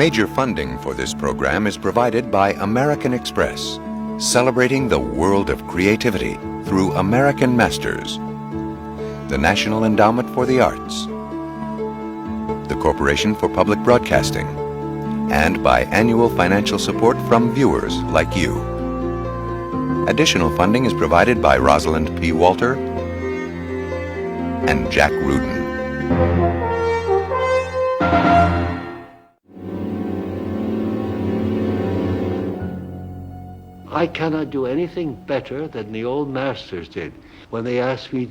Major funding for this program is provided by American Express, celebrating the world of creativity through American Masters, the National Endowment for the Arts, the Corporation for Public Broadcasting, and by annual financial support from viewers like you. Additional funding is provided by Rosalind P. Walter and Jack Rudin. I cannot do anything better than the old masters did. When they ask me,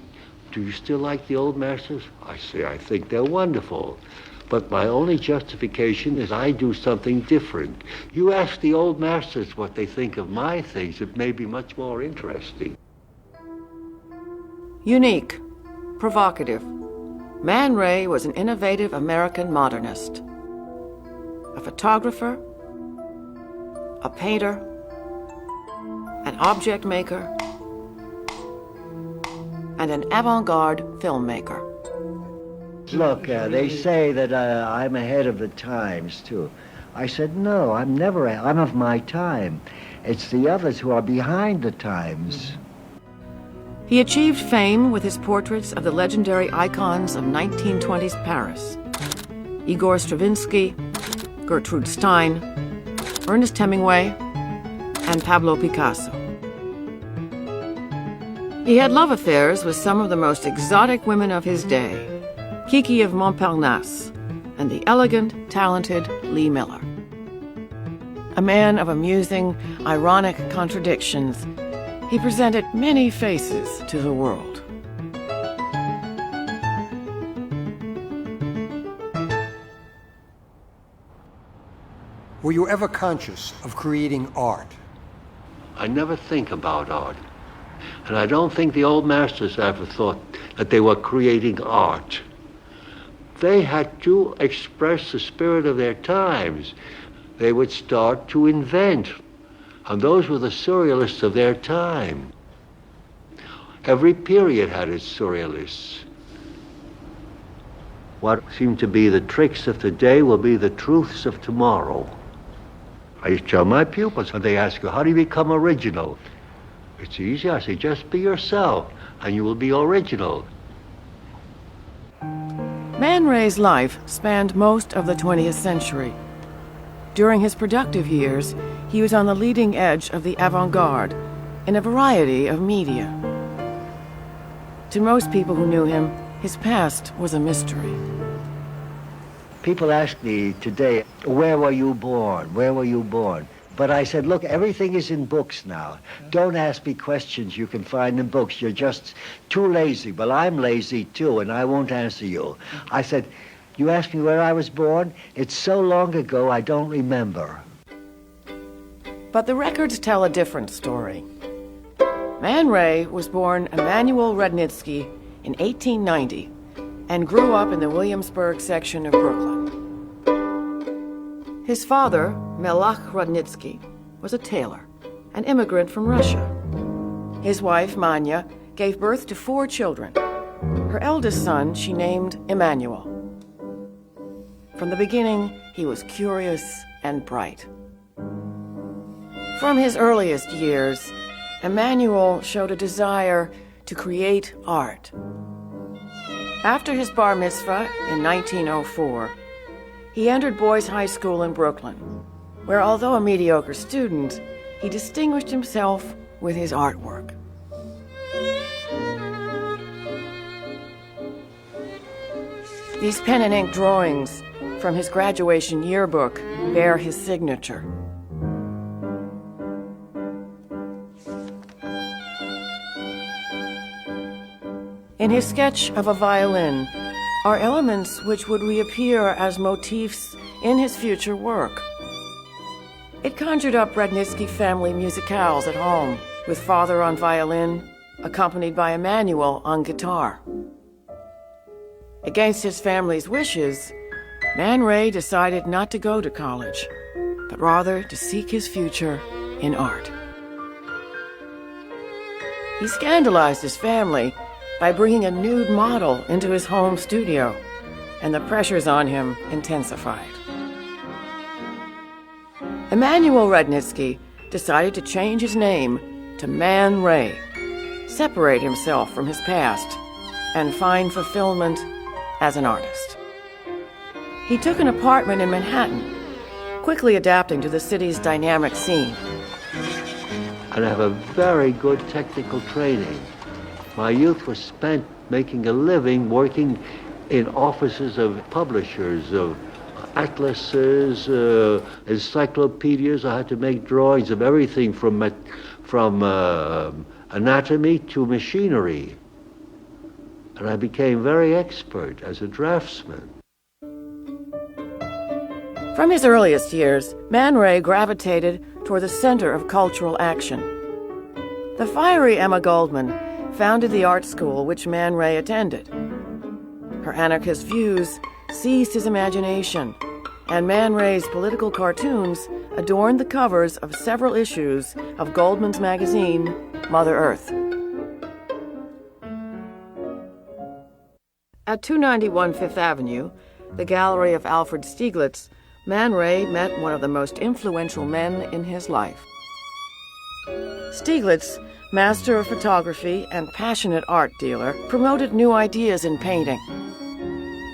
do you still like the old masters? I say, I think they're wonderful. But my only justification is I do something different. You ask the old masters what they think of my things, it may be much more interesting. Unique, provocative. Man Ray was an innovative American modernist. A photographer, a painter, an object maker, and an avant-garde filmmaker. Look, they say that I'm ahead of the times, too. I said, no, I'm never ahead. I'm of my time. It's the others who are behind the times. He achieved fame with his portraits of the legendary icons of 1920s Paris. Igor Stravinsky, Gertrude Stein, Ernest Hemingway, and Pablo Picasso. He had love affairs with some of the most exotic women of his day, Kiki of Montparnasse and the elegant, talented Lee Miller. A man of amusing, ironic contradictions, he presented many faces to the world. Were you ever conscious of creating art? I never think about art. And I don't think the old masters ever thought that they were creating art. They had to express the spirit of their times. They would start to invent. And those were the surrealists of their time. Every period had its surrealists. What seem to be the tricks of today will be the truths of tomorrow. I used to tell my pupils when they ask you, how do you become original? It's easy. I say, just be yourself, and you will be original. Man Ray's life spanned most of the 20th century. During his productive years, he was on the leading edge of the avant-garde in a variety of media. To most people who knew him, his past was a mystery. People ask me today, where were you born? Where were you born? But I said, look, everything is in books now. Don't ask me questions you can find in books. You're just too lazy. Well, I'm lazy too, and I won't answer you. I said, you asked me where I was born? It's so long ago, I don't remember. But the records tell a different story. Man Ray was born Emanuel Radnitsky in 1890 and grew up in the Williamsburg section of Brooklyn. His father, Melach Radnitsky, was a tailor, an immigrant from Russia. His wife, Manya, gave birth to 4 children. Her eldest son she named Emanuel. From the beginning, he was curious and bright. From his earliest years, Emanuel showed a desire to create art. After his bar mitzvah in 1904, he entered boys' high school in Brooklyn, where although a mediocre student, he distinguished himself with his artwork. These pen and ink drawings from his graduation yearbook bear his signature. In his sketch of a violin are elements which would reappear as motifs in his future work. It conjured up Radnitsky family musicales at home, with father on violin, accompanied by Emanuel on guitar. Against his family's wishes, Man Ray decided not to go to college, but rather to seek his future in art. He scandalized his family by bringing a nude model into his home studio, and the pressures on him intensified. Emanuel Radnitsky decided to change his name to Man Ray, separate himself from his past, and find fulfillment as an artist. He took an apartment in Manhattan, quickly adapting to the city's dynamic scene. And I have a very good technical training. My youth was spent making a living working in offices of publishers, of atlases, encyclopedias. I had to make drawings of everything from anatomy to machinery. And I became very expert as a draftsman. From his earliest years, Man Ray gravitated toward the center of cultural action. The fiery Emma Goldman founded the art school which Man Ray attended. Her anarchist views seized his imagination, and Man Ray's political cartoons adorned the covers of several issues of Goldman's magazine, Mother Earth. At 291 Fifth Avenue, the gallery of Alfred Stieglitz, Man Ray met one of the most influential men in his life. Stieglitz, master of photography and passionate art dealer, promoted new ideas in painting.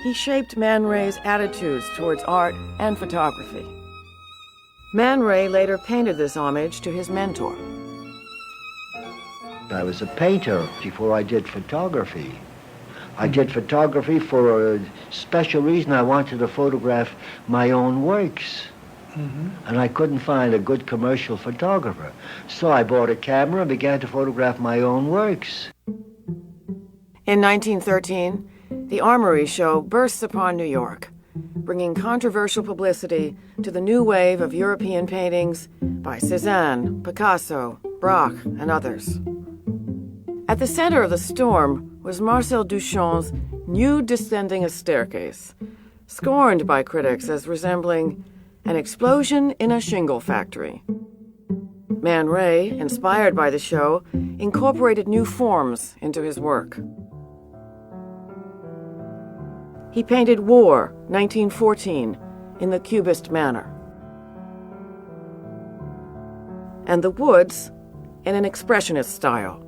He shaped Man Ray's attitudes towards art and photography. Man Ray later painted this homage to his mentor. I was a painter before I did photography. I did photography for a special reason. I wanted to photograph my own works. And I couldn't find a good commercial photographer. So I bought a camera and began to photograph my own works. In 1913, the Armory Show bursts upon New York, bringing controversial publicity to the new wave of European paintings by Cézanne, Picasso, Braque, and others. At the center of the storm was Marcel Duchamp's Nude Descending a Staircase, scorned by critics as resembling an explosion in a shingle factory. Man Ray, inspired by the show, incorporated new forms into his work. He painted War, 1914, in the Cubist manner, and the woods in an expressionist style.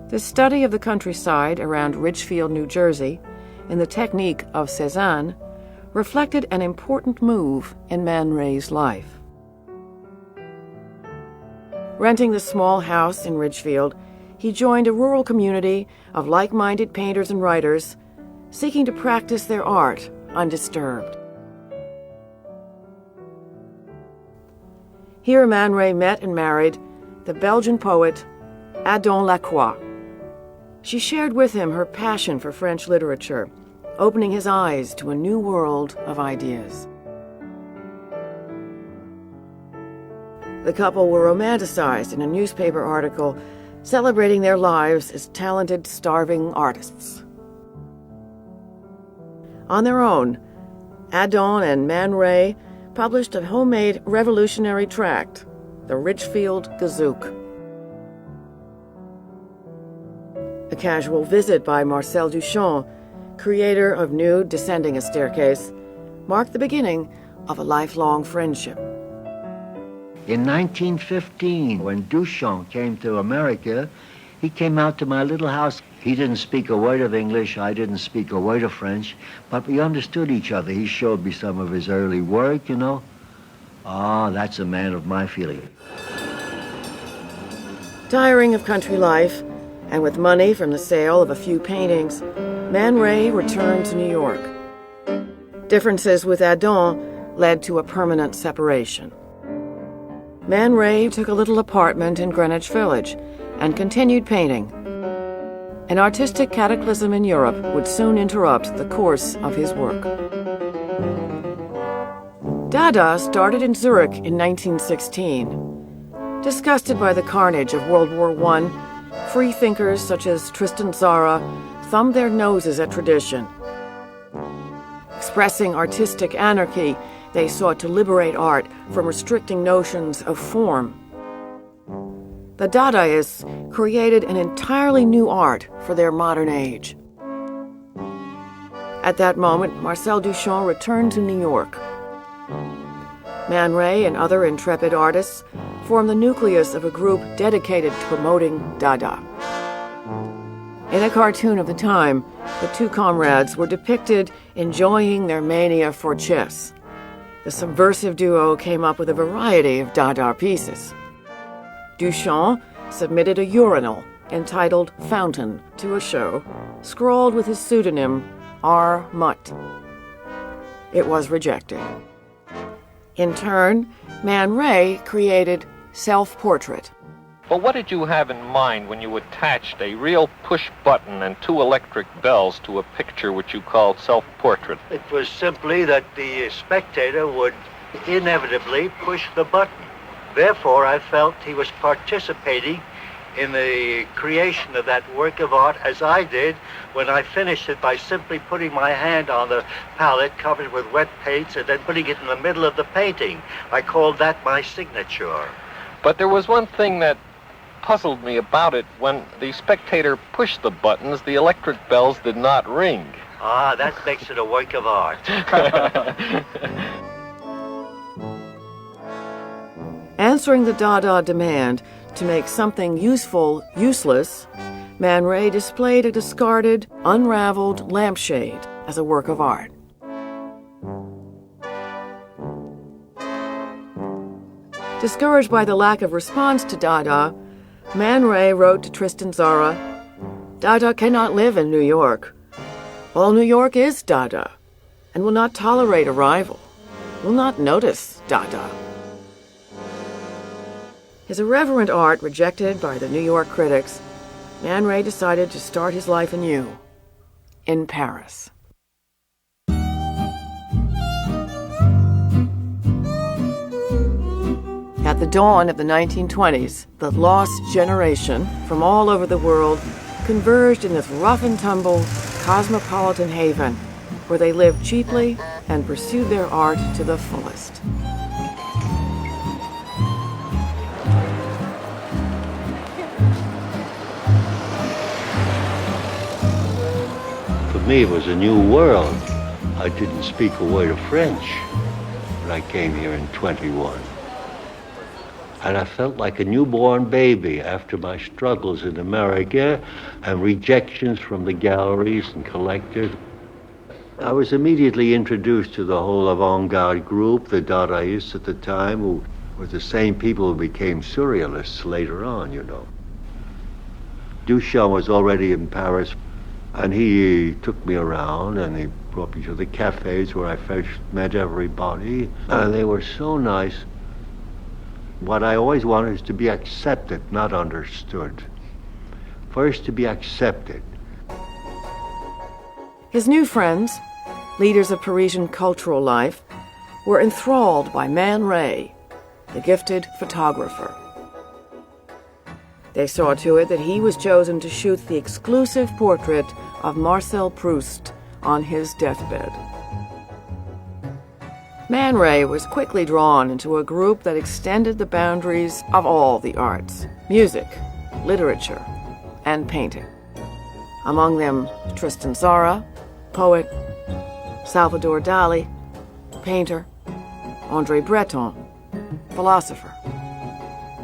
The study of the countryside around Ridgefield, New Jersey, in the technique of Cézanne, reflected an important move in Man Ray's life. Renting the small house in Ridgefield, he joined a rural community of like-minded painters and writers seeking to practice their art undisturbed. Here Man Ray met and married the Belgian poet Adam Lacroix. She shared with him her passion for French literature, opening his eyes to a new world of ideas. The couple were romanticized in a newspaper article celebrating their lives as talented, starving artists. On their own, Adam and Man Ray published a homemade revolutionary tract, the Ridgefield Gazook. A casual visit by Marcel Duchamp, creator of Nude Descending a Staircase, marked the beginning of a lifelong friendship. In 1915, when Duchamp came to America, he came out to my little house. He didn't speak a word of English, I didn't speak a word of French, but we understood each other. He showed me some of his early work, you know. That's a man of my feeling. Tiring of country life, and with money from the sale of a few paintings, Man Ray returned to New York. Differences with Adam led to a permanent separation. Man Ray took a little apartment in Greenwich Village and continued painting. An artistic cataclysm in Europe would soon interrupt the course of his work. Dada started in Zurich in 1916. Disgusted by the carnage of World War I, free thinkers such as Tristan Tzara thumbed their noses at tradition. Expressing artistic anarchy, they sought to liberate art from restricting notions of form. The Dadaists created an entirely new art for their modern age. At that moment, Marcel Duchamp returned to New York. Man Ray and other intrepid artists formed the nucleus of a group dedicated to promoting Dada. In a cartoon of the time, the two comrades were depicted enjoying their mania for chess. The subversive duo came up with a variety of Dada pieces. Duchamp submitted a urinal entitled Fountain to a show, scrawled with his pseudonym R. Mutt. It was rejected. In turn, Man Ray created Self-Portrait. Well, what did you have in mind when you attached a real push button and two electric bells to a picture which you called Self-Portrait? It was simply that the spectator would inevitably push the button. Therefore, I felt he was participating in the creation of that work of art as I did when I finished it by simply putting my hand on the palette covered with wet paints and then putting it in the middle of the painting. I called that my signature. But there was one thing that puzzled me about it. When the spectator pushed the buttons, the electric bells did not ring. Ah, that makes it a work of art. Answering the Dada demand to make something useful useless, Man Ray displayed a discarded, unraveled lampshade as a work of art. Discouraged by the lack of response to Dada, Man Ray wrote to Tristan Tzara, "Dada cannot live in New York. All New York is Dada, and will not tolerate a rival, will not notice Dada." His irreverent art rejected by the New York critics, Man Ray decided to start his life anew in Paris. At the dawn of the 1920s, the lost generation from all over the world converged in this rough-and-tumble cosmopolitan haven where they lived cheaply and pursued their art to the fullest. For me, it was a new world. I didn't speak a word of French when I came here in 21. And I felt like a newborn baby after my struggles in America and rejections from the galleries and collectors. I was immediately introduced to the whole Avant-Garde group, the Dadaists at the time, who were the same people who became Surrealists later on, you know. Duchamp was already in Paris, and he took me around and he brought me to the cafes where I first met everybody, and they were so nice. What I always wanted is to be accepted, not understood. First, to be accepted. His new friends, leaders of Parisian cultural life, were enthralled by Man Ray, the gifted photographer. They saw to it that he was chosen to shoot the exclusive portrait of Marcel Proust on his deathbed. Man Ray was quickly drawn into a group that extended the boundaries of all the arts: music, literature, and painting. Among them, Tristan Tzara, poet, Salvador Dali, painter, André Breton, philosopher,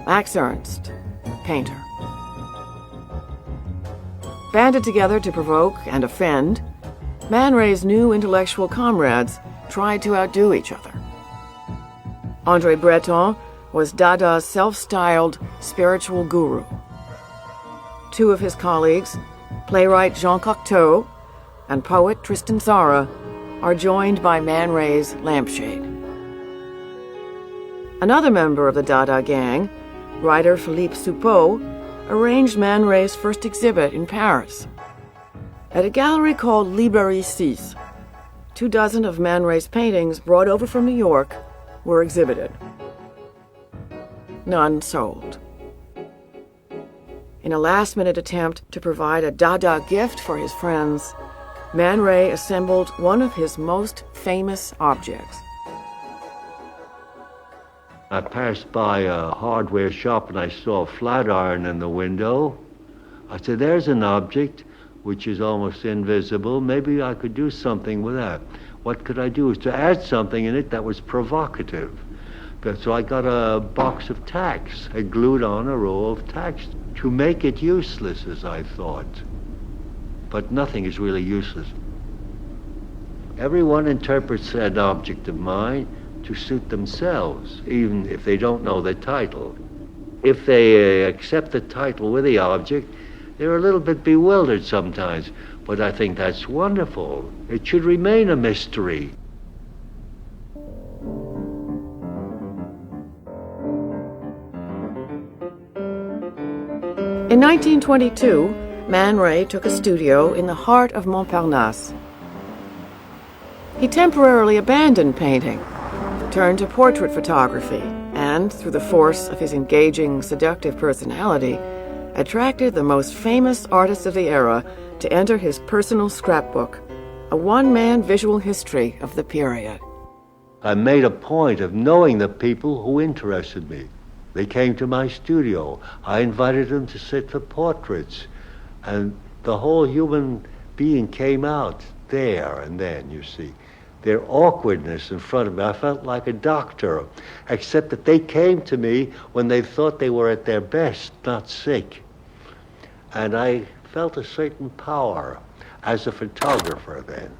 Max Ernst, painter. Banded together to provoke and offend, Man Ray's new intellectual comrades tried to outdo each other. André Breton was Dada's self-styled spiritual guru. Two of his colleagues, playwright Jean Cocteau and poet Tristan Tzara, are joined by Man Ray's lampshade. Another member of the Dada gang, writer Philippe Soupeau, arranged Man Ray's first exhibit in Paris. At a gallery called Librairie 6, 24 of Man Ray's paintings brought over from New York were exhibited. None sold. In a last-minute attempt to provide a Dada gift for his friends, Man Ray assembled one of his most famous objects. I passed by a hardware shop and I saw a flat iron in the window. I said, there's an object which is almost invisible. Maybe I could do something with that. What could I do? Is to add something in it that was provocative. So I got a box of tacks. I glued on a row of tacks to make it useless, as I thought. But nothing is really useless. Everyone interprets an object of mine to suit themselves, even if they don't know the title. If they accept the title with the object, they're a little bit bewildered sometimes, but I think that's wonderful. It should remain a mystery. In 1922, Man Ray took a studio in the heart of Montparnasse. He temporarily abandoned painting, turned to portrait photography, and, through the force of his engaging, seductive personality, attracted the most famous artists of the era to enter his personal scrapbook, a one-man visual history of the period. I made a point of knowing the people who interested me. They came to my studio. I invited them to sit for portraits. And the whole human being came out there and then, you see. Their awkwardness in front of me, I felt like a doctor, except that they came to me when they thought they were at their best, not sick. And I felt a certain power as a photographer then.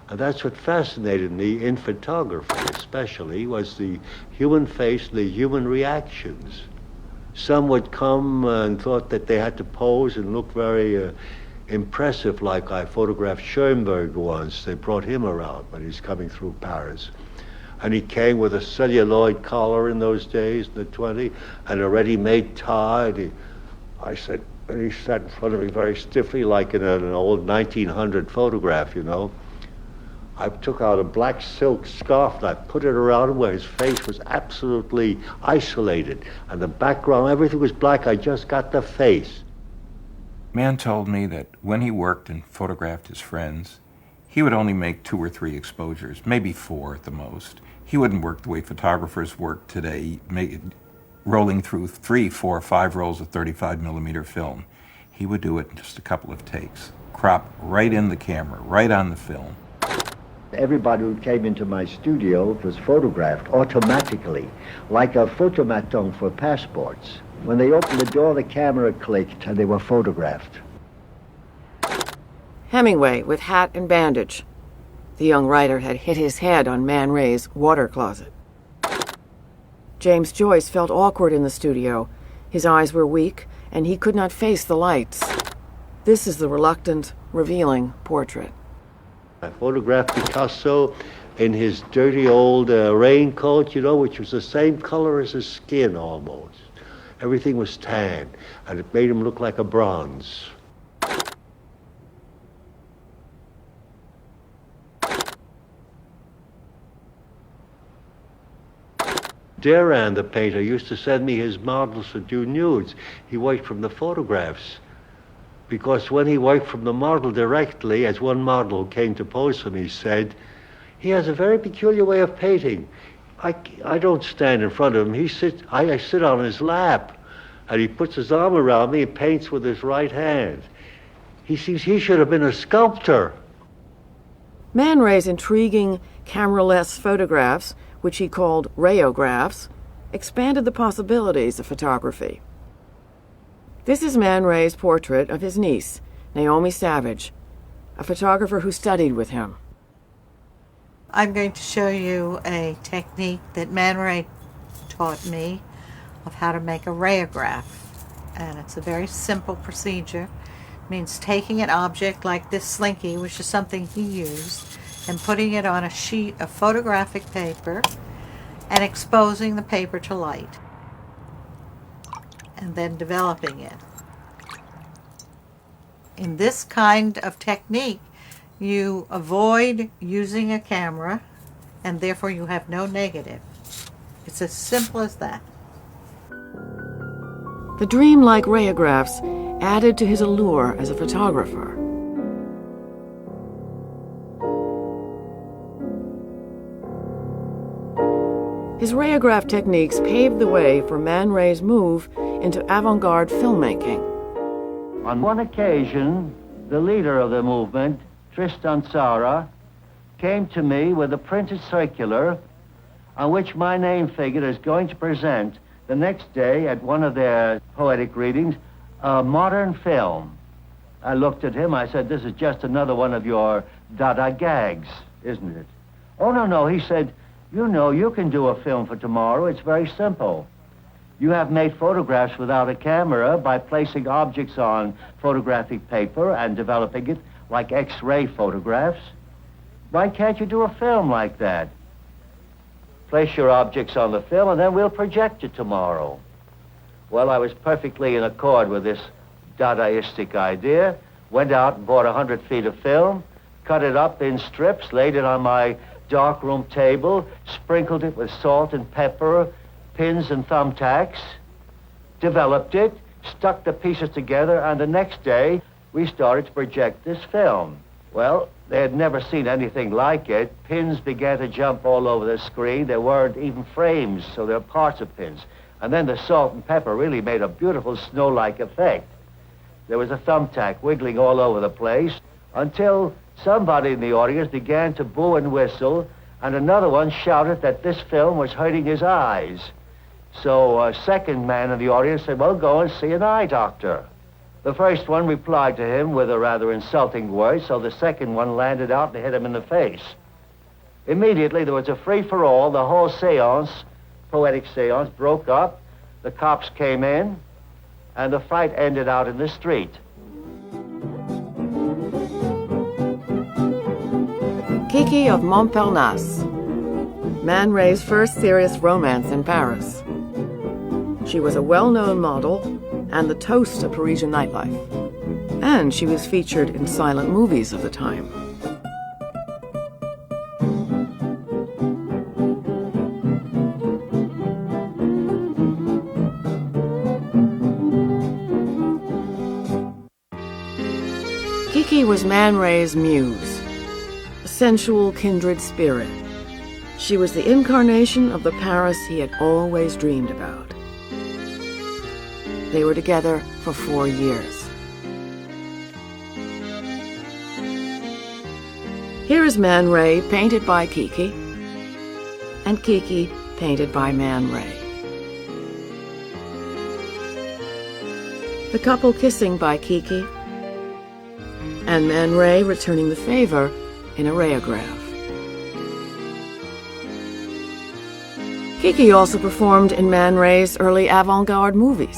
And that's what fascinated me in photography especially, was the human face, the human reactions. Some would come and thought that they had to pose and look very impressive, like I photographed Schoenberg once. They brought him around when he's coming through Paris. And he came with a celluloid collar in those days, in the 20s, and a ready-made tie. And he sat in front of me very stiffly, like in an old 1900 photograph, you know. I took out a black silk scarf and I put it around him where his face was absolutely isolated. And the background, everything was black. I just got the face. Man told me that when he worked and photographed his friends, he would only make 2 or 3 exposures, maybe 4 at the most. He wouldn't work the way photographers work today, rolling through 3, 4, 5 rolls of 35mm film. He would do it in just a couple of takes, crop right in the camera, right on the film. Everybody who came into my studio was photographed automatically, like a photomaton for passports. When they opened the door, the camera clicked and they were photographed. Hemingway with hat and bandage. The young writer had hit his head on Man Ray's water closet. James Joyce felt awkward in the studio. His eyes were weak, and he could not face the lights. This is the reluctant, revealing portrait. I photographed Picasso in his dirty old raincoat, you know, which was the same color as his skin almost. Everything was tan, and it made him look like a bronze. Dada, the painter, used to send me his models to do nudes. He worked from the photographs. Because when he worked from the model directly, as one model who came to pose for me said, he has a very peculiar way of painting. I don't stand in front of him. I sit on his lap, and he puts his arm around me and paints with his right hand. He seems he should have been a sculptor. Man Ray's intriguing camera-less photographs, which he called rayographs, expanded the possibilities of photography. This is Man Ray's portrait of his niece, Naomi Savage, a photographer who studied with him. I'm going to show you a technique that Man Ray taught me of how to make a rayograph. And it's a very simple procedure. It means taking an object like this slinky, which is something he used, and putting it on a sheet of photographic paper and exposing the paper to light, and then developing it. In this kind of technique, you avoid using a camera, and therefore you have no negative. It's as simple as that. The dreamlike rayographs added to his allure as a photographer. His rayograph techniques paved the way for Man Ray's move into avant-garde filmmaking. On one occasion, the leader of the movement, Tristan Tzara, came to me with a printed circular on which my name figured as going to present the next day at one of their poetic readings a modern film. I looked at him, I said, this is just another one of your Dada gags, isn't it? Oh, no, he said, you know, you can do a film for tomorrow. It's very simple. You have made photographs without a camera by placing objects on photographic paper and developing it like X-ray photographs. Why can't you do a film like that? Place your objects on the film and then we'll project it tomorrow. Well, I was perfectly in accord with this Dadaistic idea, went out and bought 100 feet of film, cut it up in strips, laid it on my darkroom table, sprinkled it with salt and pepper, pins and thumbtacks, developed it, stuck the pieces together, and the next day we started to project this film. Well, they had never seen anything like it. Pins began to jump all over the screen. There weren't even frames, so there were parts of pins. And then the salt and pepper really made a beautiful snow-like effect. There was a thumbtack wiggling all over the place until somebody in the audience began to boo and whistle, and another one shouted that this film was hurting his eyes. So a second man in the audience said, well, go and see an eye doctor. The first one replied to him with a rather insulting word, so the second one landed out and hit him in the face. Immediately, there was a free-for-all. The whole seance, poetic seance, broke up. The cops came in, and the fight ended out in the street. Kiki of Montparnasse, Man Ray's first serious romance in Paris. She was a well-known model and the toast of Parisian nightlife, and she was featured in silent movies of the time. Kiki was Man Ray's muse, a sensual kindred spirit. She was the incarnation of the Paris he had always dreamed about. They were together for 4 years. Here is Man Ray painted by Kiki, and Kiki painted by Man Ray. The couple kissing by Kiki, and Man Ray returning the favor in a rayograph. Kiki also performed in Man Ray's early avant-garde movies.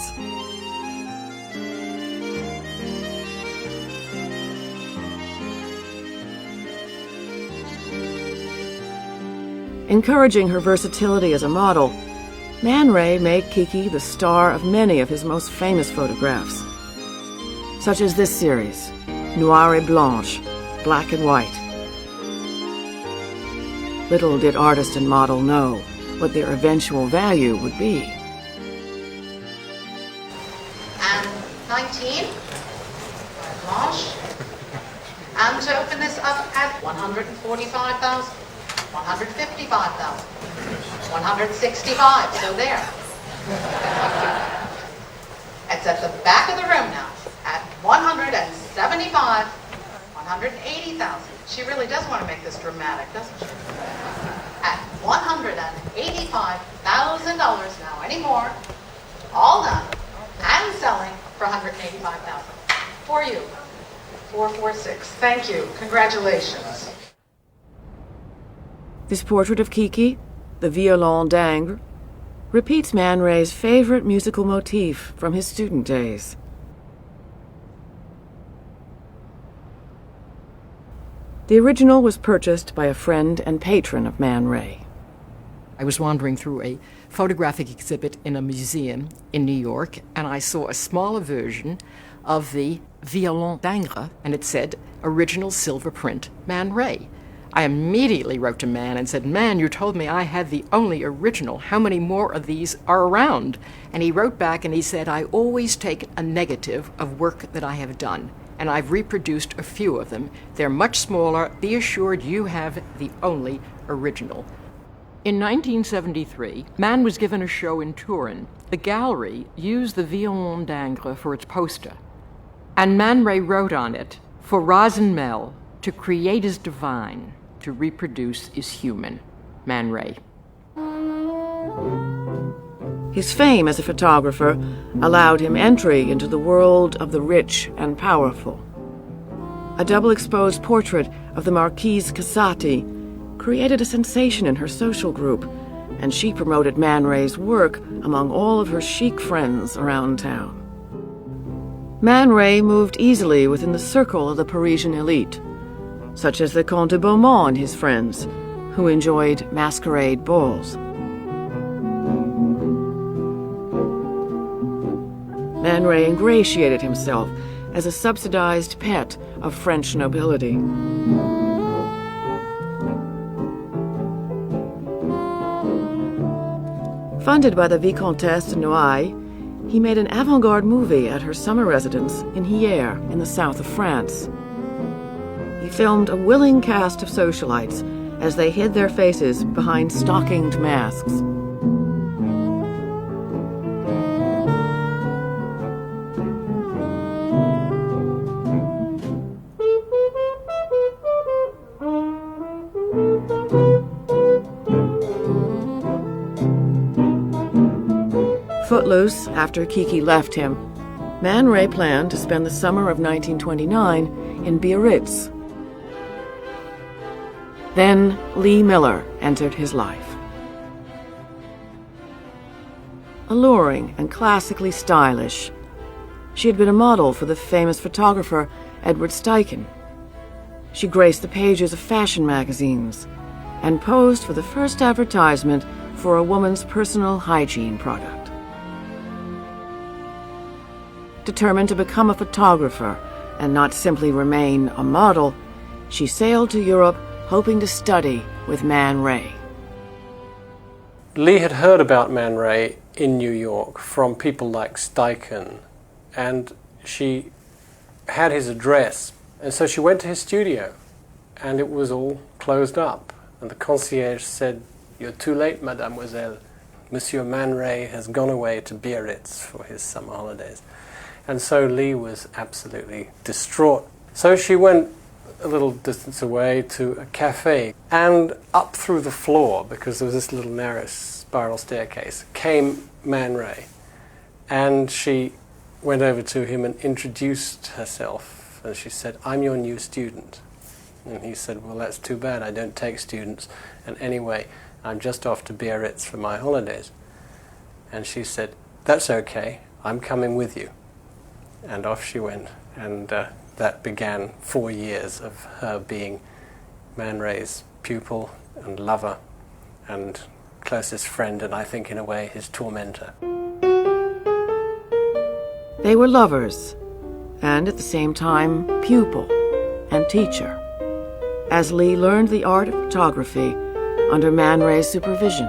Encouraging her versatility as a model, Man Ray made Kiki the star of many of his most famous photographs, such as this series, Noir et Blanche, Black and White. Little did artist and model know what their eventual value would be. And 19, Blanche, and to open this up at 145,000. 155,000, 165, so there. It's at the back of the room now, at 175, 180,000. She really does want to make this dramatic, doesn't she? At $185,000 now, any more, all done, and selling for $185,000. For you, 446. Thank you. Congratulations. This portrait of Kiki, the violon d'Ingres, repeats Man Ray's favorite musical motif from his student days. The original was purchased by a friend and patron of Man Ray. I was wandering through a photographic exhibit in a museum in New York, and I saw a smaller version of the violon d'Ingres, and it said, original silver print, Man Ray. I immediately wrote to Man and said, Man, you told me I had the only original. How many more of these are around? And he wrote back and he said, I always take a negative of work that I have done, and I've reproduced a few of them. They're much smaller. Be assured you have the only original. In 1973, Man was given a show in Turin. The gallery used the violon d'Ingres for its poster, and Man Ray wrote on it, For Rosenmel, to create is divine, to reproduce is human. Man Ray. His fame as a photographer allowed him entry into the world of the rich and powerful. A double-exposed portrait of the Marquise Casati created a sensation in her social group, and she promoted Man Ray's work among all of her chic friends around town. Man Ray moved easily within the circle of the Parisian elite, such as the Comte de Beaumont and his friends, who enjoyed masquerade balls. Man Ray ingratiated himself as a subsidized pet of French nobility. Funded by the Vicomtesse de Noailles, he made an avant-garde movie at her summer residence in Hyères in the south of France. He filmed a willing cast of socialites as they hid their faces behind stockinged masks. Footloose, after Kiki left him, Man Ray planned to spend the summer of 1929 in Biarritz. Then Lee Miller entered his life. Alluring and classically stylish, she had been a model for the famous photographer Edward Steichen. She graced the pages of fashion magazines and posed for the first advertisement for a woman's personal hygiene product. Determined to become a photographer and not simply remain a model, she sailed to Europe hoping to study with Man Ray. Lee had heard about Man Ray in New York from people like Steichen, and she had his address, and so she went to his studio, and it was all closed up, and the concierge said, "You're too late, mademoiselle. Monsieur Man Ray has gone away to Biarritz for his summer holidays." And so Lee was absolutely distraught. So she went a little distance away to a cafe, and up through the floor, because there was this little narrow spiral staircase, came Man Ray. And she went over to him and introduced herself, and she said, "I'm your new student." And he said, "Well, that's too bad. I don't take students. And anyway, I'm just off to Biarritz for my holidays." And she said, "That's okay. I'm coming with you." And off she went, and that began 4 years of her being Man Ray's pupil and lover and closest friend, and I think in a way his tormentor. They were lovers, and at the same time pupil and teacher, as Lee learned the art of photography under Man Ray's supervision.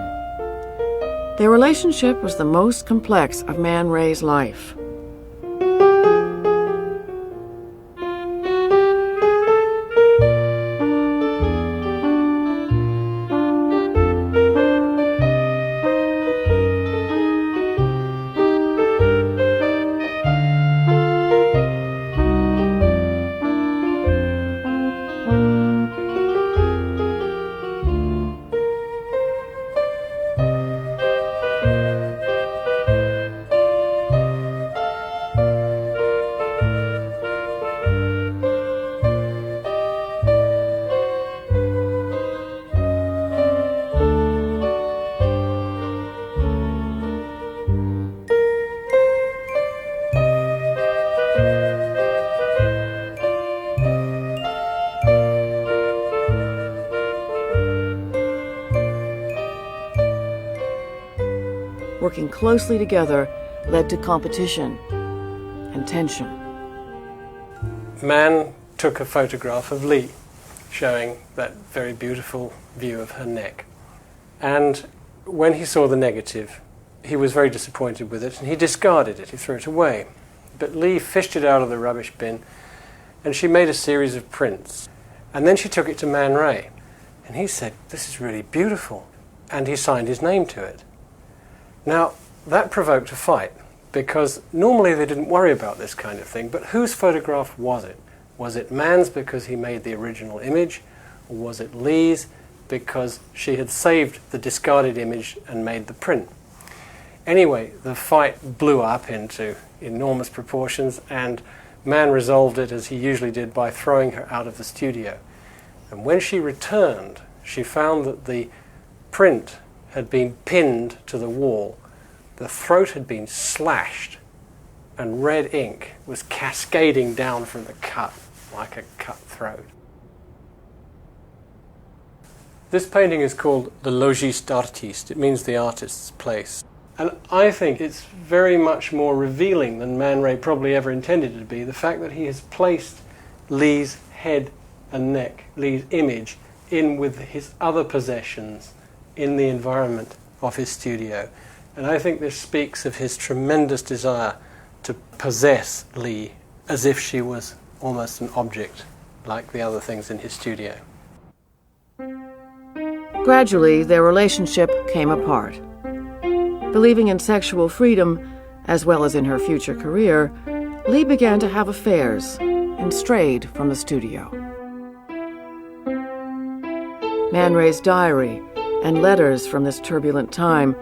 Their relationship was the most complex of Man Ray's life. Working closely together led to competition and tension. Man took a photograph of Lee, showing that very beautiful view of her neck. And when he saw the negative, he was very disappointed with it, and he discarded it, he threw it away. But Lee fished it out of the rubbish bin, and she made a series of prints. And then she took it to Man Ray, and he said, "This is really beautiful." And he signed his name to it. Now, that provoked a fight, because normally they didn't worry about this kind of thing, but whose photograph was it? Was it Mann's because he made the original image, or was it Lee's because she had saved the discarded image and made the print? Anyway, the fight blew up into enormous proportions, and Mann resolved it as he usually did by throwing her out of the studio. And when she returned, she found that the print had been pinned to the wall, the throat had been slashed, and red ink was cascading down from the cut like a cut throat. This painting is called the Logis d'Artiste. It means the artist's place. And I think it's very much more revealing than Man Ray probably ever intended it to be, the fact that he has placed Lee's head and neck, Lee's image, in with his other possessions in the environment of his studio. And I think this speaks of his tremendous desire to possess Lee as if she was almost an object, like the other things in his studio. Gradually, their relationship came apart. Believing in sexual freedom, as well as in her future career, Lee began to have affairs and strayed from the studio. Man Ray's diary and letters from this turbulent time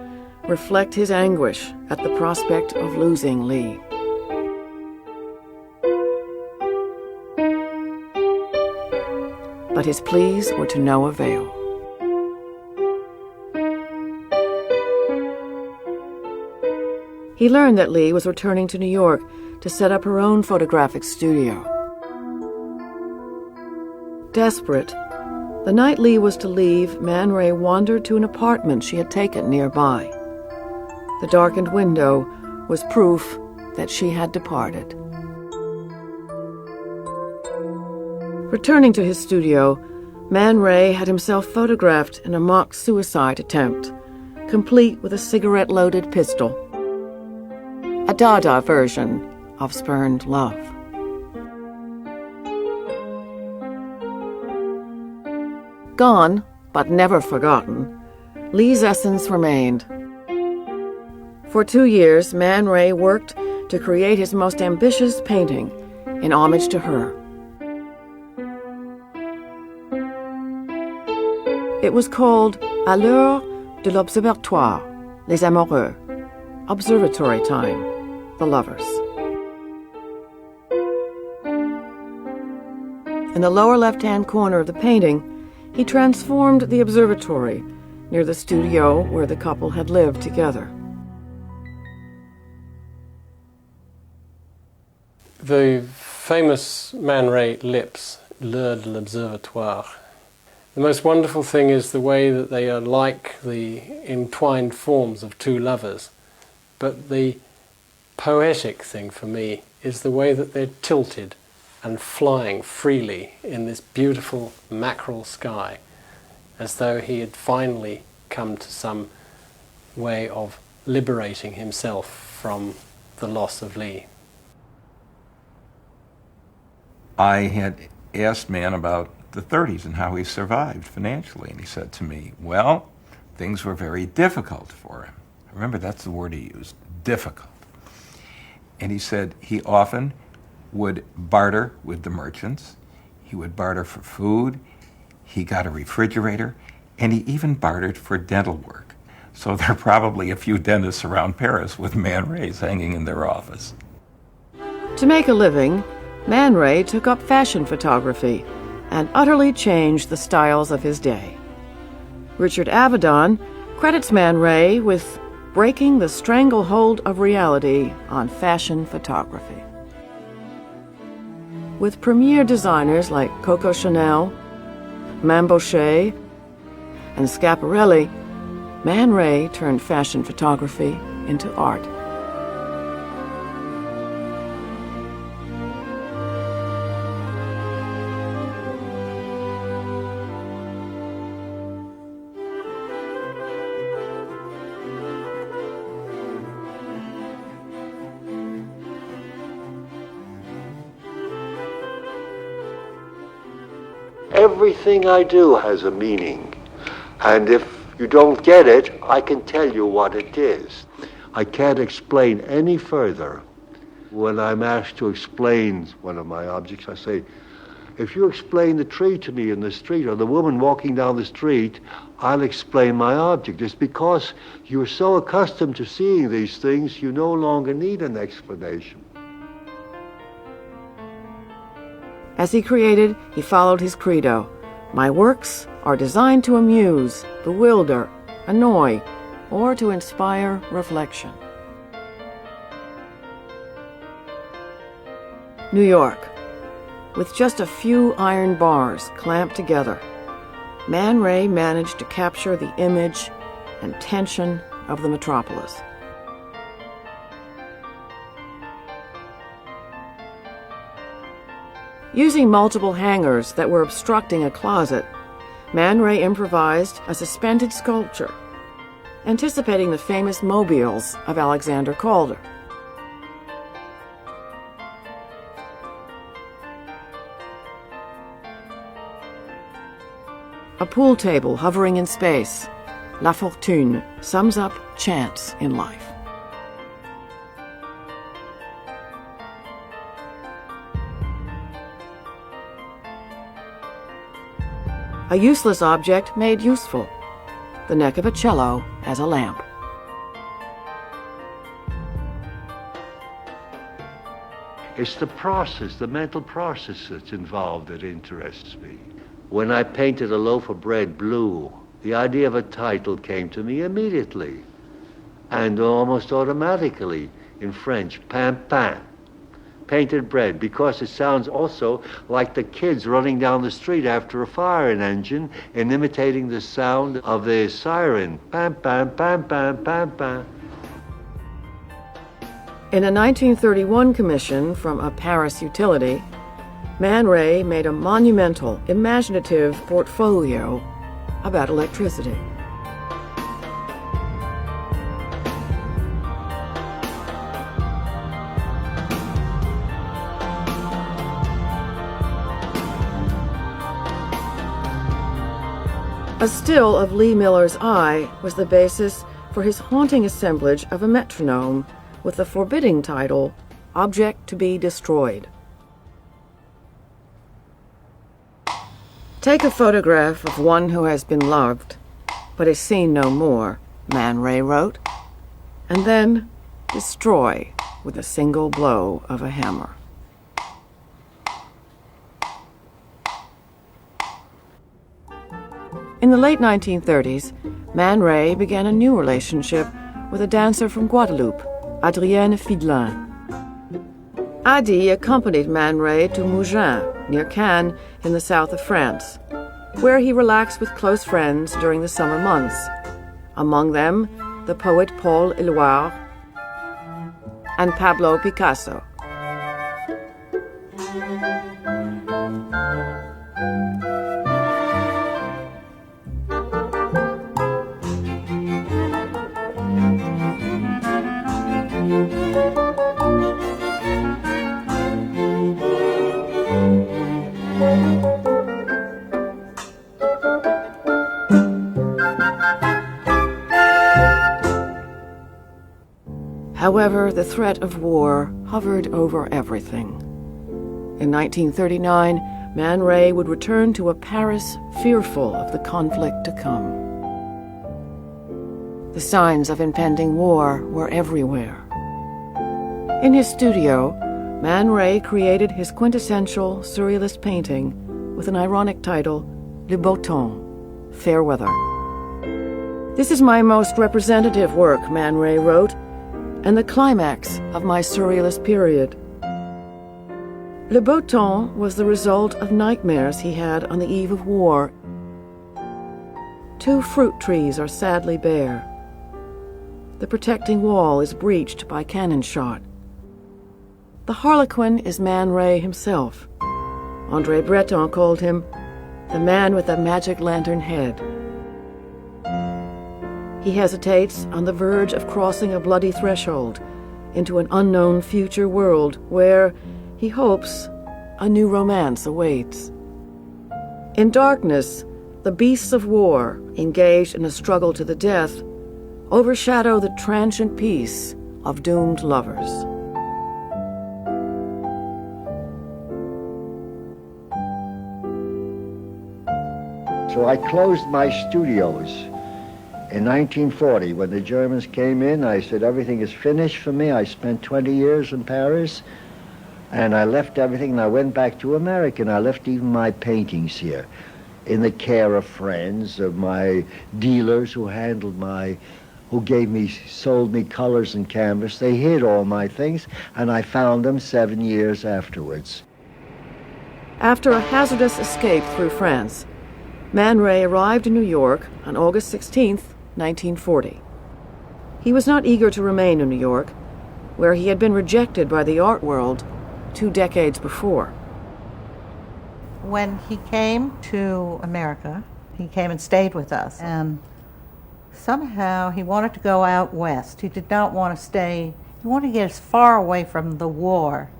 reflect his anguish at the prospect of losing Lee. But his pleas were to no avail. He learned that Lee was returning to New York to set up her own photographic studio. Desperate, the night Lee was to leave, Man Ray wandered to an apartment she had taken nearby. The darkened window was proof that she had departed. Returning to his studio, Man Ray had himself photographed in a mock suicide attempt, complete with a cigarette-loaded pistol. A Dada version of spurned love. Gone, but never forgotten, Lee's essence remained. For 2 years, Man Ray worked to create his most ambitious painting in homage to her. It was called À l'heure de l'observatoire, les amoureux, observatory time, the lovers. In the lower left-hand corner of the painting, he transformed the observatory near the studio where the couple had lived together. The famous Man Ray lips, l'heure de l'observatoire. The most wonderful thing is the way that they are like the entwined forms of two lovers. But the poetic thing for me is the way that they're tilted and flying freely in this beautiful mackerel sky, as though he had finally come to some way of liberating himself from the loss of Lee. I had asked Mann about the 30s and how he survived financially, and he said to me, well, things were very difficult for him. Remember, that's the word he used, difficult. And he said he often would barter with the merchants. He would barter for food. He got a refrigerator, and he even bartered for dental work. So there are probably a few dentists around Paris with Man Rays hanging in their office. To make a living, Man Ray took up fashion photography and utterly changed the styles of his day. Richard Avedon credits Man Ray with breaking the stranglehold of reality on fashion photography. With premier designers like Coco Chanel, Mambochet, and Schiaparelli, Man Ray turned fashion photography into art. Everything I do has a meaning. And if you don't get it, I can tell you what it is. I can't explain any further. When I'm asked to explain one of my objects, I say, If you explain the tree to me in the street or the woman walking down the street, I'll explain my object. It's because you're so accustomed to seeing these things, you no longer need an explanation. As he created, he followed his credo. My works are designed to amuse, bewilder, annoy, or to inspire reflection. New York. With just a few iron bars clamped together, Man Ray managed to capture the image and tension of the metropolis. Using multiple hangers that were obstructing a closet, Man Ray improvised a suspended sculpture, anticipating the famous mobiles of Alexander Calder. A pool table hovering in space, La Fortune, sums up chance in life. A useless object made useful, the neck of a cello as a lamp. It's the process, the mental process that's involved that interests me. When I painted a loaf of bread blue, the idea of a title came to me immediately and almost automatically in French, pain pain, painted bread, because it sounds also like the kids running down the street after a fire engine and imitating the sound of the siren, pain pain pain pain pain pain. In a 1931 commission from a Paris utility, Man Ray made a monumental, imaginative portfolio about electricity. A still of Lee Miller's eye was the basis for his haunting assemblage of a metronome with the forbidding title, Object to be Destroyed. Take a photograph of one who has been loved, but is seen no more, Man Ray wrote, and then destroy with a single blow of a hammer. In the late 1930s, Man Ray began a new relationship with a dancer from Guadeloupe, Adrienne Fidelin. Adi accompanied Man Ray to Mougins, near Cannes, in the south of France, where he relaxed with close friends during the summer months, among them the poet Paul Éluard and Pablo Picasso. However, the threat of war hovered over everything. In 1939, Man Ray would return to a Paris fearful of the conflict to come. The signs of impending war were everywhere. In his studio, Man Ray created his quintessential surrealist painting with an ironic title, Le Beau Temps, Fair Weather. This is my most representative work, Man Ray wrote, and the climax of my surrealist period. Le Beau Temps was the result of nightmares he had on the eve of war. 2 fruit trees are sadly bare. The protecting wall is breached by cannon shot. The Harlequin is Man Ray himself. André Breton called him the man with the magic lantern head. He hesitates on the verge of crossing a bloody threshold into an unknown future world where, he hopes, a new romance awaits. In darkness, the beasts of war, engaged in a struggle to the death, overshadow the transient peace of doomed lovers. So I closed my studios in 1940. When the Germans came in, I said, everything is finished for me. I spent 20 years in Paris, and I left everything, and I went back to America, and I left even my paintings here in the care of friends, of my dealers who sold me colors and canvas. They hid all my things, and I found them 7 years afterwards. After a hazardous escape through France, Man Ray arrived in New York on August 16, 1940. He was not eager to remain in New York, where he had been rejected by the art world 2 decades before. When he came to America, he came and stayed with us, and somehow he wanted to go out west. He did not want to stay, he wanted to get as far away from the war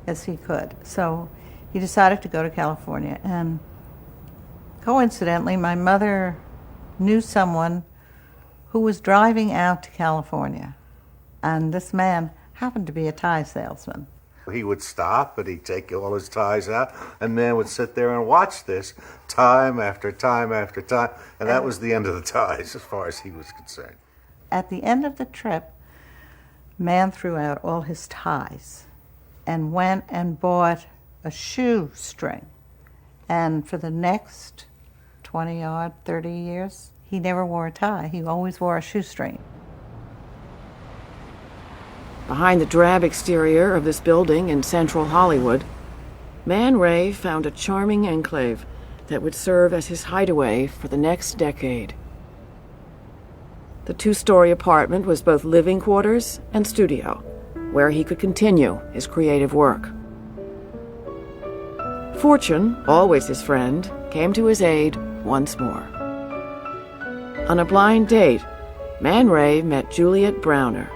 as he could. So he decided to go to California, and coincidentally, my mother knew someone who was driving out to California, and this man happened to be a tie salesman. He would stop and he'd take all his ties out, and man would sit there and watch this time after time after time, and that was the end of the ties as far as he was concerned. At the end of the trip, man threw out all his ties and went and bought a shoestring, and for the next 20-odd, 30 years, he never wore a tie. He always wore a shoestring. Behind the drab exterior of this building in central Hollywood, Man Ray found a charming enclave that would serve as his hideaway for the next decade. The 2-story apartment was both living quarters and studio, where he could continue his creative work. Fortune, always his friend, came to his aid once more. On a blind date, Man Ray met Juliet Browner,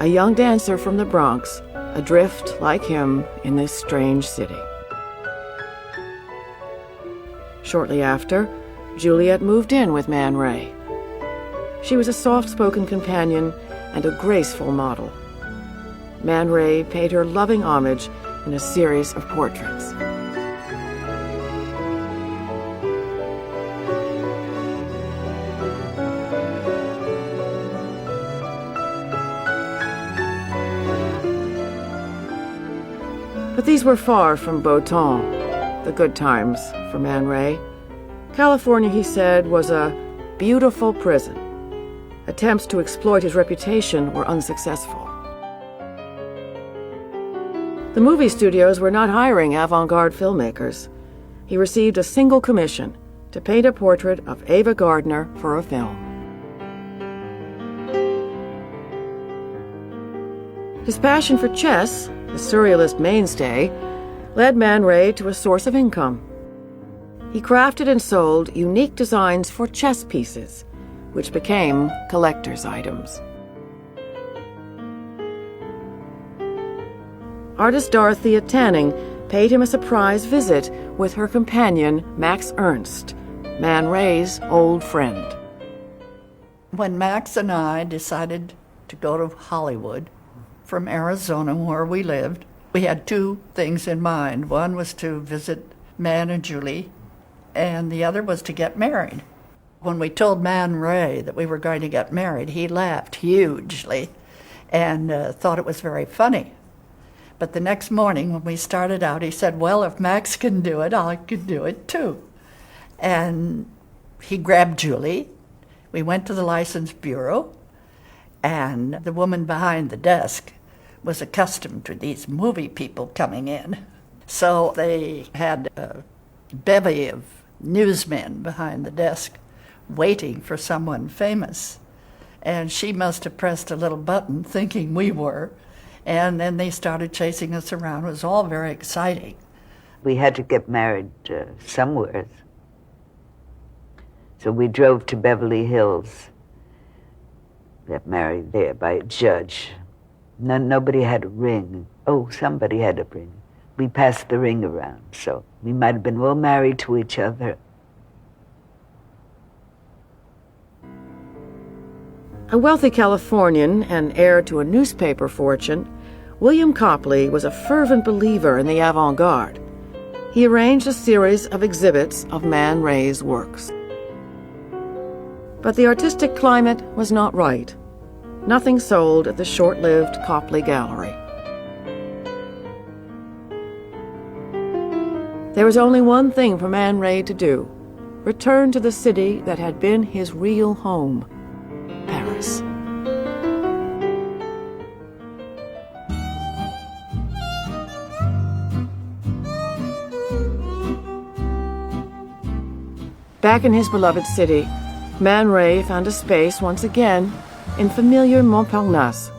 a young dancer from the Bronx, adrift like him in this strange city. Shortly after, Juliet moved in with Man Ray. She was a soft-spoken companion and a graceful model. Man Ray paid her loving homage in a series of portraits. But these were far from beau temps, the good times for Man Ray. California, he said, was a beautiful prison. Attempts to exploit his reputation were unsuccessful. The movie studios were not hiring avant-garde filmmakers. He received a single commission to paint a portrait of Ava Gardner for a film. His passion for chess, the Surrealist mainstay, led Man Ray to a source of income. He crafted and sold unique designs for chess pieces, which became collector's items. Artist Dorothea Tanning paid him a surprise visit with her companion, Max Ernst, Man Ray's old friend. When Max and I decided to go to Hollywood from Arizona, where we lived, we had 2 things in mind. One was to visit Man and Julie, and the other was to get married. When we told Man Ray that we were going to get married, he laughed hugely and thought it was very funny. But the next morning when we started out, he said, well, if Max can do it, I could do it too. And he grabbed Julie. We went to the license bureau, and the woman behind the desk was accustomed to these movie people coming in. So they had a bevy of newsmen behind the desk waiting for someone famous. And she must have pressed a little button thinking we were. And then they started chasing us around. It was all very exciting. We had to get married somewhere. So we drove to Beverly Hills. Got married there by a judge. Nobody had a ring. Oh, somebody had a ring. We passed the ring around, so we might have been well married to each other. A wealthy Californian and heir to a newspaper fortune, William Copley was a fervent believer in the avant-garde. He arranged a series of exhibits of Man Ray's works. But the artistic climate was not right. Nothing sold at the short-lived Copley Gallery. There was only one thing for Man Ray to do: return to the city that had been his real home, Paris. Back in his beloved city, Man Ray found a space once again in familiar Montparnasse,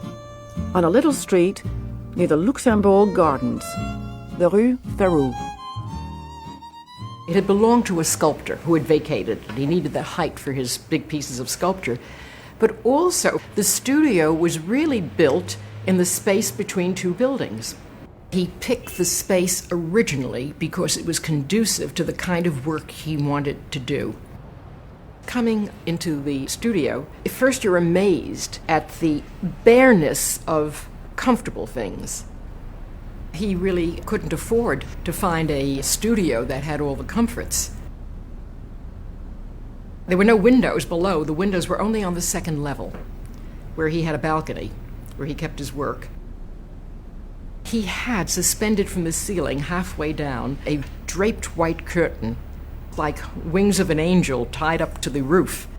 on a little street near the Luxembourg Gardens, the Rue Ferrou. It had belonged to a sculptor who had vacated, and he needed that height for his big pieces of sculpture. But also, the studio was really built in the space between two buildings. He picked the space originally because it was conducive to the kind of work he wanted to do. Coming into the studio, at first you're amazed at the bareness of comfortable things. He really couldn't afford to find a studio that had all the comforts. There were no windows below. The windows were only on the second level, where he had a balcony, where he kept his work. He had suspended from the ceiling, halfway down, a draped white curtain, like wings of an angel tied up to the roof.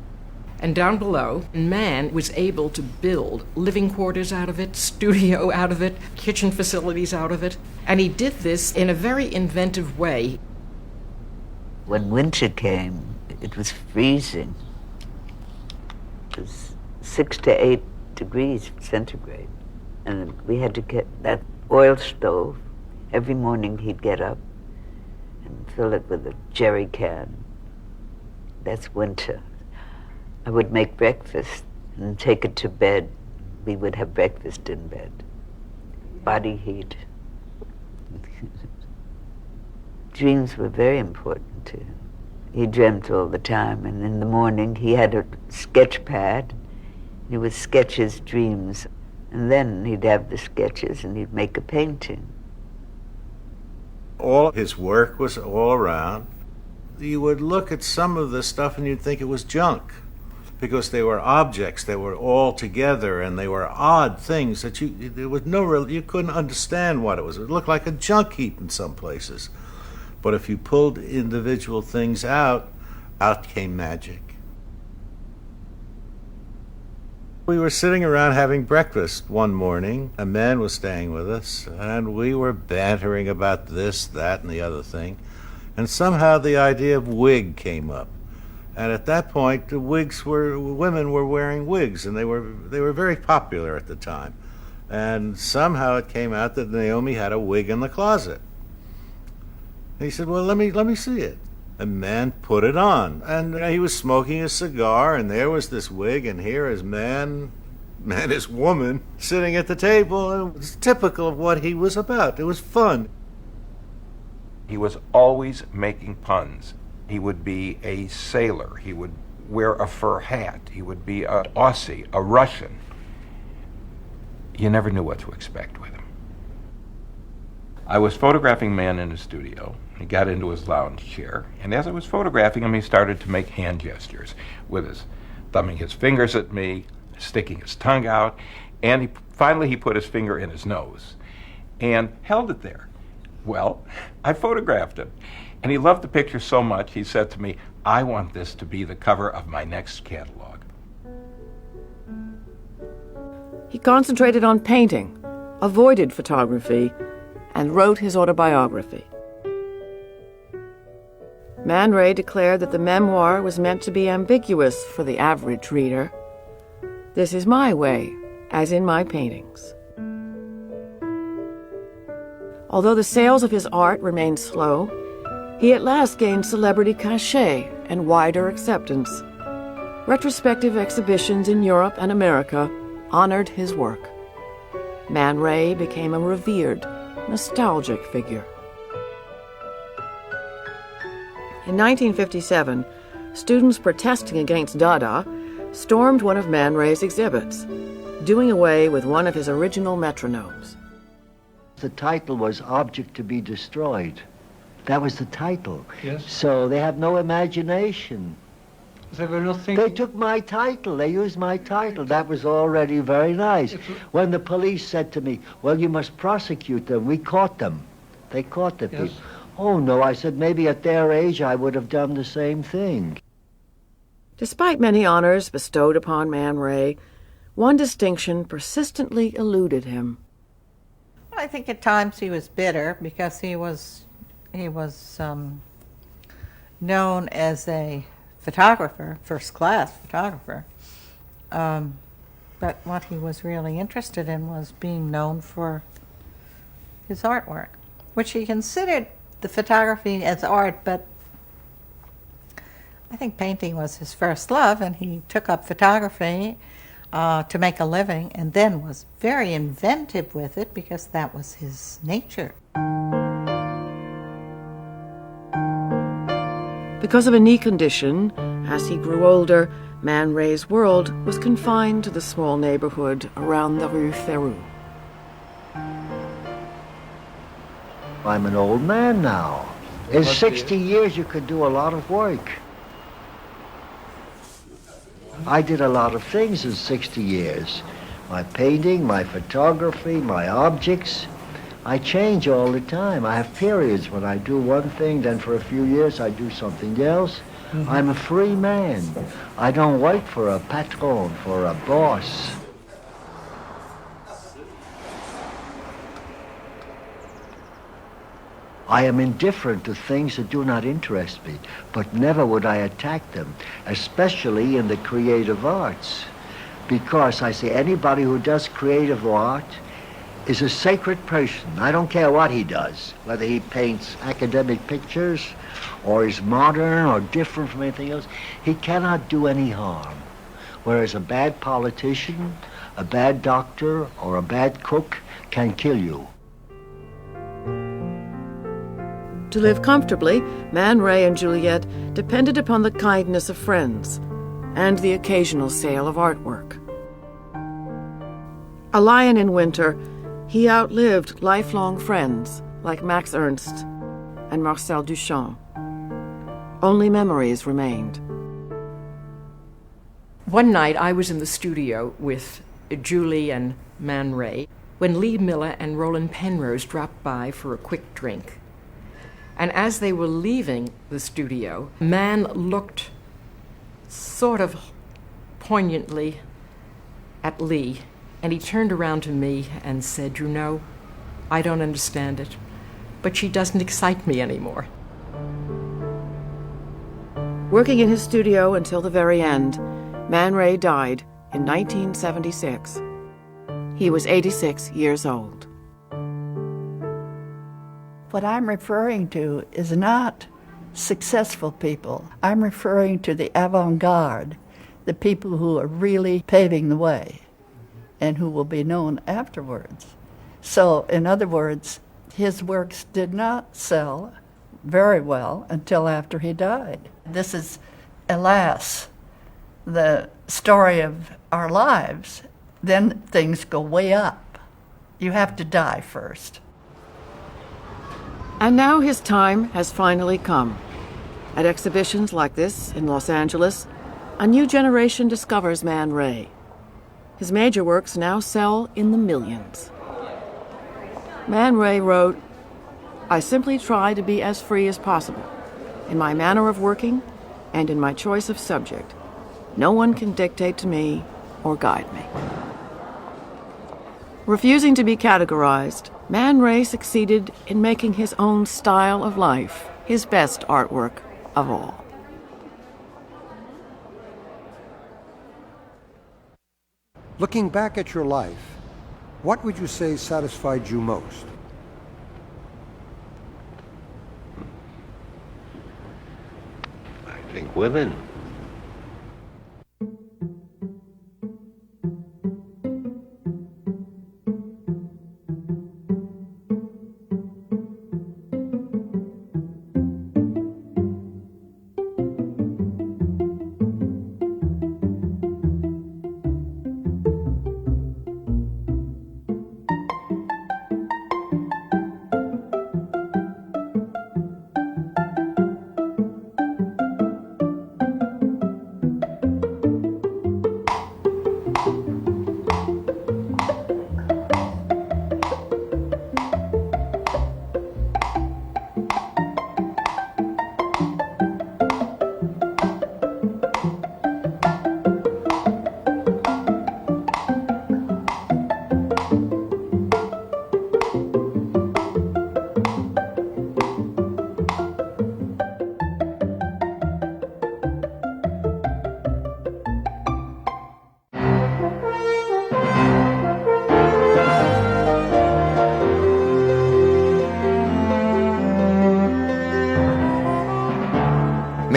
And down below, Man was able to build living quarters out of it, studio out of it, kitchen facilities out of it. And he did this in a very inventive way. When winter came, it was freezing. It was 6 to 8 degrees centigrade. And we had to get that oil stove. Every morning he'd get up and fill it with a jerry can. That's winter. I would make breakfast and take it to bed. We would have breakfast in bed. Body heat. Dreams were very important to him. He dreamt all the time, and in the morning he had a sketch pad. He would sketch his dreams, and then he'd have the sketches and he'd make a painting. All his work was all around. You would look at some of the stuff and you'd think it was junk, because they were objects that were all together, and they were odd things that there was no real, you couldn't understand what it was. It looked like a junk heap in some places. But if you pulled individual things out came magic. We were sitting around having breakfast one morning. A man was staying with us, and we were bantering about this, that, and the other thing. And somehow the idea of wig came up. And at that point, women were wearing wigs, and they were very popular at the time. And somehow it came out that Naomi had a wig in the closet. And he said, well, let me see it. And Man put it on. And he was smoking a cigar, and there was this wig, and here is man is woman, sitting at the table. And it was typical of what he was about. It was fun. He was always making puns. He would be a sailor. He would wear a fur hat. He would be an Aussie, a Russian. You never knew what to expect with him. I was photographing Man in his studio. He got into his lounge chair, and as I was photographing him, he started to make hand gestures with his thumbing his fingers at me, sticking his tongue out, and finally he put his finger in his nose and held it there. Well, I photographed him. And he loved the picture so much, he said to me, I want this to be the cover of my next catalog. He concentrated on painting, avoided photography, and wrote his autobiography. Man Ray declared that the memoir was meant to be ambiguous for the average reader. This is my way, as in my paintings. Although the sales of his art remained slow, he at last gained celebrity cachet and wider acceptance. Retrospective exhibitions in Europe and America honored his work. Man Ray became a revered, nostalgic figure. In 1957, students protesting against Dada stormed one of Man Ray's exhibits, doing away with one of his original metronomes. The title was Object to be Destroyed. That was the title. Yes. So they have no imagination. They were not thinking... They took my title. They used my title. That was already very nice. When the police said to me, well, you must prosecute them, we caught them. They caught the people. Oh, no, I said, maybe at their age I would have done the same thing. Despite many honors bestowed upon Man Ray, one distinction persistently eluded him. I think at times he was bitter because he was known as a photographer, first-class photographer. But what he was really interested in was being known for his artwork, which he considered the photography as art, but I think painting was his first love, and he took up photography to make a living, and then was very inventive with it because that was his nature. Because of a knee condition, as he grew older, Man Ray's world was confined to the small neighborhood around the Rue Ferrou. I'm an old man now. In 60 years, you could do a lot of work. I did a lot of things in 60 years. My painting, my photography, my objects. I change all the time. I have periods when I do one thing, then for a few years I do something else. I'm a free man. I don't work for a patron, for a boss. I am indifferent to things that do not interest me, but never would I attack them, especially in the creative arts. Because I say anybody who does creative art is a sacred person. I don't care what he does, whether he paints academic pictures or is modern or different from anything else. He cannot do any harm. Whereas a bad politician, a bad doctor, or a bad cook can kill you. To live comfortably, Man Ray and Juliet depended upon the kindness of friends and the occasional sale of artwork. A lion in winter, he outlived lifelong friends like Max Ernst and Marcel Duchamp. Only memories remained. One night I was in the studio with Julie and Man Ray when Lee Miller and Roland Penrose dropped by for a quick drink. And as they were leaving the studio, Man looked sort of poignantly at Lee, and he turned around to me and said, "You know, I don't understand it, but she doesn't excite me anymore." Working in his studio until the very end, Man Ray died in 1976. He was 86 years old. What I'm referring to is not successful people. I'm referring to the avant-garde, the people who are really paving the way and who will be known afterwards. So, in other words, his works did not sell very well until after he died. This is, alas, the story of our lives. Then things go way up. You have to die first. And now his time has finally come. At exhibitions like this in Los Angeles, a new generation discovers Man Ray. His major works now sell in the millions. Man Ray wrote, "I simply try to be as free as possible in my manner of working and in my choice of subject. No one can dictate to me or guide me." Refusing to be categorized, Man Ray succeeded in making his own style of life his best artwork of all. Looking back at your life, what would you say satisfied you most? I think women.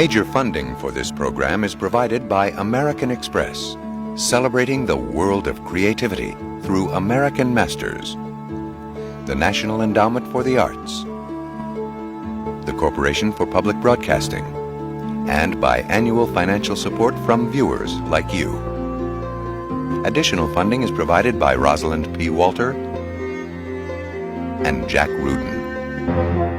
Major funding for this program is provided by American Express, celebrating the world of creativity through American Masters, the National Endowment for the Arts, the Corporation for Public Broadcasting, and by annual financial support from viewers like you. Additional funding is provided by Rosalind P. Walter and Jack Rudin.